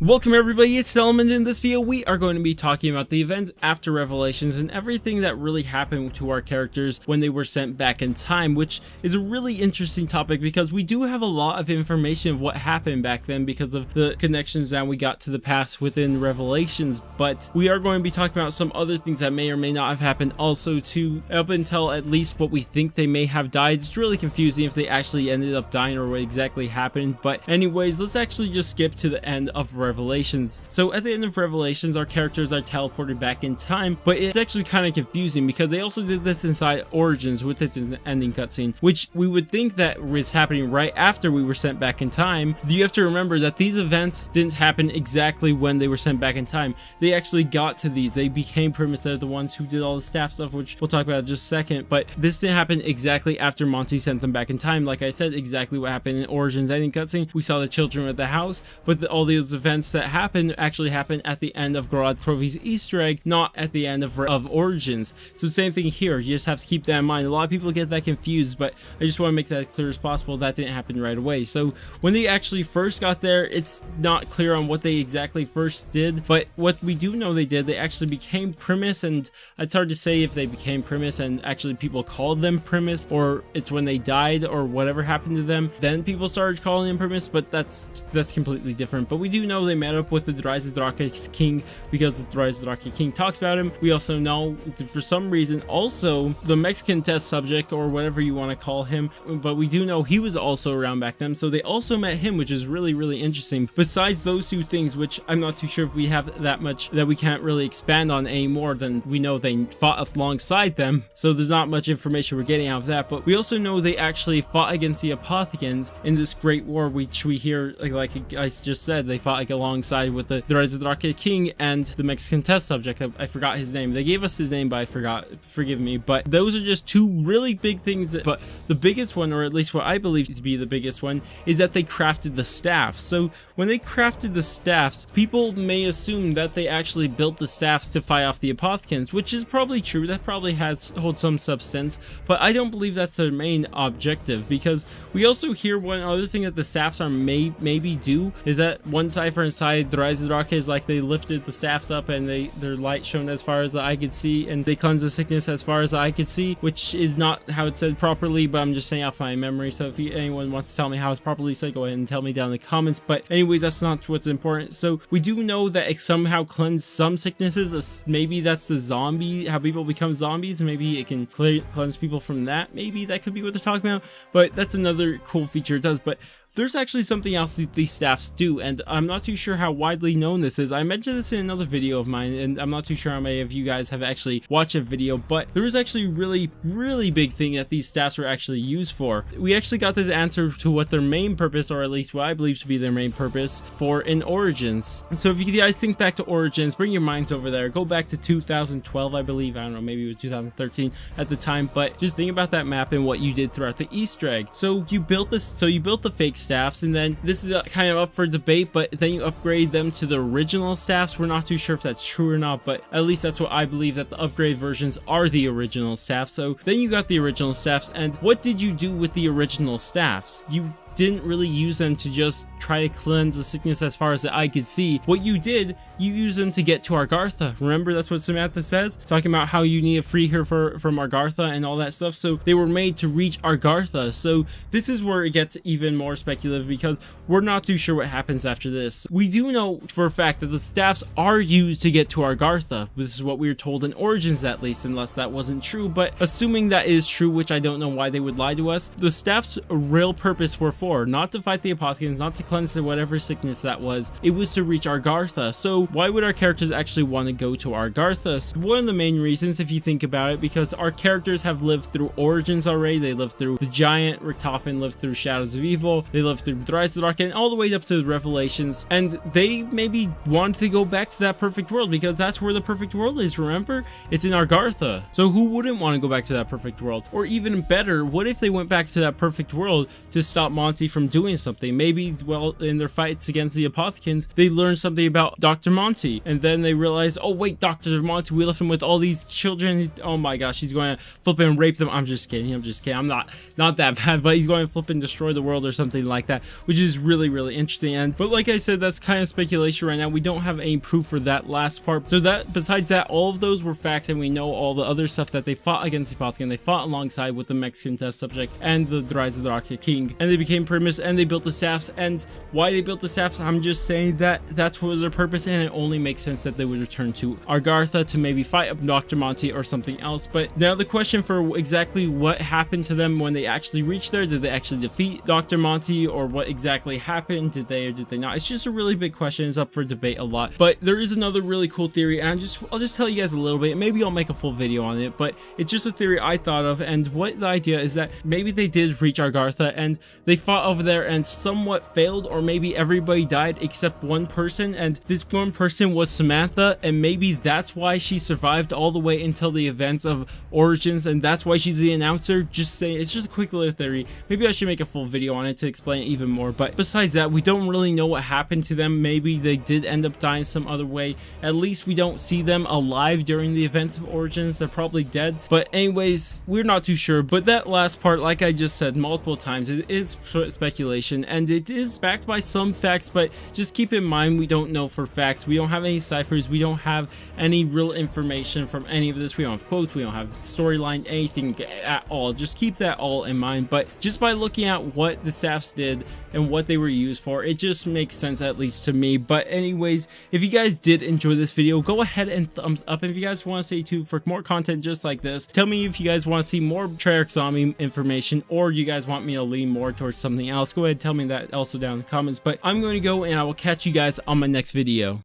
Welcome everybody, it's Solomon. In this video we are going to be talking about the events after Revelations and everything that really happened to our characters when they were sent back in time, which is a really interesting topic because we do have a lot of information of what happened back then because of the connections that we got to the past within Revelations, but we are going to be talking about some other things that may or may not have happened also too, up until at least what we think they may have died. It's really confusing if they actually ended up dying or what exactly happened, but anyways, let's actually just skip to the end of Revelations. So at the end of Revelations, our characters are teleported back in time, but it's actually kind of confusing because they also did this inside Origins with its ending cutscene, which we would think that was happening right after we were sent back in time. You have to remember that these events didn't happen exactly when they were sent back in time. They actually got to these. They became Primis. They're the ones who did all the staff stuff, which we'll talk about in just a second, but this didn't happen exactly after Monty sent them back in time. Like I said, exactly what happened in Origins ending cutscene. We saw the children at the house, but all these events that happened actually happened at the end of Gorod Krovi's Easter egg, not at the end of Origins. So same thing here, you just have to keep that in mind. A lot of people get that confused, but I just want to make that as clear as possible. That didn't happen right away. So when they actually first got there, it's not clear on what they exactly first did, but what we do know they did, they actually became Primis, and it's hard to say if they became Primis and actually people called them Primis, or it's when they died or whatever happened to them, then people started calling them Primis, but that's completely different. But we do know they met up with the Rise of the Rocket King because the Rise of the Rocket King talks about him. We also know for some reason also the Mexican test subject, or whatever you want to call him, but we do know he was also around back then, so they also met him, which is really interesting. Besides those two things, which I'm not too sure if we have that much that we can't really expand on any more than we know they fought alongside them, so there's not much information we're getting out of that. But we also know they actually fought against the Apothicans in this great war, which we hear, like I just said, they fought alongside with the Rise of the Rocket King and the Mexican test subject. I forgot his name. They gave us his name, but I forgot. Forgive me. But those are just two really big things. But the biggest one, or at least what I believe to be the biggest one, is that they crafted the staffs. So when they crafted the staffs, people may assume that they actually built the staffs to fight off the Apothicans, which is probably true. That probably holds some substance, but I don't believe that's their main objective, because we also hear one other thing that the staffs are maybe do is that one cipher inside the Rise of the Rocket is like they lifted the staffs up and their light shone as far as the eye could see, and they cleanse the sickness as far as the eye could see, which is not how it's said properly, but I'm just saying off my memory. So if anyone wants to tell me how it's properly said, go ahead and tell me down in the comments. But anyways, that's not what's important. So we do know that it somehow cleansed some sicknesses. Maybe that's the zombie, how people become zombies, and maybe it can cleanse people from that. Maybe that could be what they're talking about, but that's another cool feature it does. But there's actually something else that these staffs do, and I'm not too sure how widely known this is. I mentioned this in another video of mine, and I'm not too sure how many of you guys have actually watched a video, but there was actually really big thing that these staffs were actually used for. We actually got this answer to what their main purpose, or at least what I believe to be their main purpose, for in Origins. So if you guys think back to Origins, bring your minds over there, go back to 2012, I believe. I don't know, maybe it was 2013 at the time, but just think about that map and what you did throughout the Easter egg. So you built the fake staffs, and then this is kind of up for debate, but then you upgrade them to the original staffs. We're not too sure if that's true or not, but at least that's what I believe, that the upgrade versions are the original staffs. So then you got the original staffs, and what did you do with the original staffs? You didn't really use them to just try to cleanse the sickness as far as the eye could see. What you did, you used them to get to Agartha. Remember, that's what Samantha says, talking about how you need to free her from Agartha and all that stuff. So they were made to reach Agartha. So this is where it gets even more speculative, because we're not too sure what happens after this. We do know for a fact that the staffs are used to get to Agartha. This is what we were told in Origins, at least, unless that wasn't true. But assuming that is true, which I don't know why they would lie to us, the staffs' real purpose were not to fight the Apothicans, not to cleanse whatever sickness that was. It was to reach Agartha. So why would our characters actually want to go to Agartha? So one of the main reasons, if you think about it, because our characters have lived through Origins already. They lived through the Giant, Richtofen lived through Shadows of Evil, they lived through the Rise of the Rocket, and all the way up to the Revelations, and they maybe want to go back to that perfect world, because that's where the perfect world is. Remember, it's in Agartha. So who wouldn't want to go back to that perfect world? Or even better, what if they went back to that perfect world to stop monsters Monty from doing something. Maybe, well, in their fights against the Apothecans, they learned something about Dr. Monty, and then they realized, oh wait, Dr. Monty, we left him with all these children. Oh my gosh, he's going to flip and rape them. I'm just kidding. I'm not that bad, but he's going to flip and destroy the world or something like that, which is really interesting. But like I said, that's kind of speculation right now. We don't have any proof for that last part. So that, besides that, all of those were facts, and we know all the other stuff that they fought against the Apothecon. They fought alongside with the Mexican test subject and the rise of the Rocket King, and they became Primis, and they built the staffs. And why they built the staffs, I'm just saying that that's what was their purpose, and it only makes sense that they would return to Agartha to maybe fight up Dr. Monty or something else. But now the question for exactly what happened to them when they actually reached there, did they actually defeat Dr. Monty, or what exactly happened? Did they or did they not? It's just a really big question. It's up for debate a lot. But there is another really cool theory, and I'll just tell you guys a little bit. Maybe I'll make a full video on it, but it's just a theory I thought of. And what the idea is that maybe they did reach Agartha and they fought over there and somewhat failed, or maybe everybody died except one person, and this one person was Samantha, and maybe that's why she survived all the way until the events of Origins, and that's why she's the announcer. Just say it's just a quick little theory. Maybe I should make a full video on it to explain it even more. But besides that, we don't really know what happened to them. Maybe they did end up dying some other way. At least we don't see them alive during the events of Origins. They're probably dead, but anyways, we're not too sure. But that last part, like I just said multiple times, it is speculation, and it is backed by some facts, but just keep in mind we don't know for facts. We don't have any ciphers. We don't have any real information from any of this. We don't have quotes. We don't have storyline, anything at all. Just keep that all in mind. But just by looking at what the staffs did and what they were used for, it just makes sense, at least to me. But anyways, if you guys did enjoy this video, go ahead and thumbs up. And if you guys want to stay tuned for more content just like this, tell me if you guys want to see more Treyarch Zombie information, or you guys want me to lean more towards something else. Go ahead and tell me that also down in the comments. But I'm going to go, and I will catch you guys on my next video.